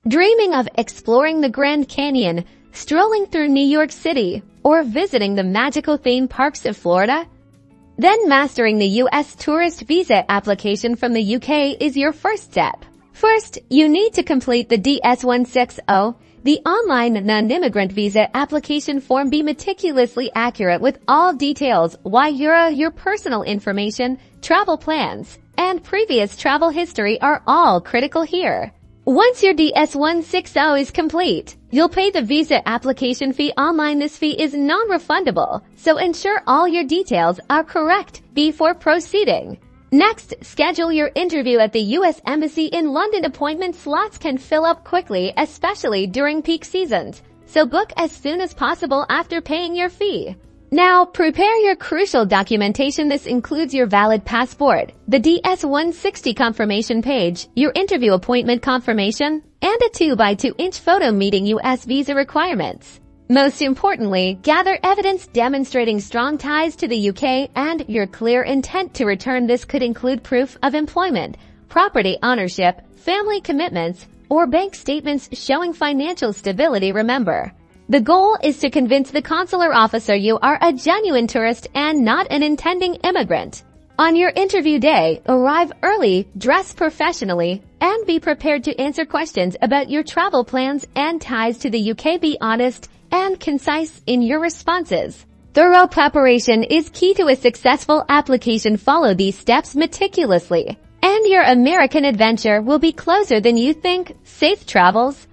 Dreaming of exploring the Grand Canyon, strolling through New York City, or visiting the magical theme parks of Florida? Then mastering the U.S. tourist visa application from the UK is your first step. First, you need to complete the DS-160, the online non-immigrant visa application form. Be meticulously accurate with all details, your personal information, travel plans, and previous travel history are all critical here. Once your DS-160 is complete, you'll pay the visa application fee online. This fee is non-refundable, so ensure all your details are correct before proceeding. Next, schedule your interview at the U.S. Embassy in London. Appointment slots can fill up quickly, especially during peak seasons, so book as soon as possible after paying your fee. Now, prepare your crucial documentation. This includes your valid passport, the DS-160 confirmation page, your interview appointment confirmation, and a 2x2-inch photo meeting U.S. visa requirements. Most importantly, gather evidence demonstrating strong ties to the UK and your clear intent to return. This could include proof of employment, property ownership, family commitments, or bank statements showing financial stability. Remember, the goal is to convince the consular officer you are a genuine tourist and not an intending immigrant. On your interview day, arrive early, dress professionally, and be prepared to answer questions about your travel plans and ties to the UK. Be honest and concise in your responses. Thorough preparation is key to a successful application. Follow these steps meticulously, and your American adventure will be closer than you think. Safe travels.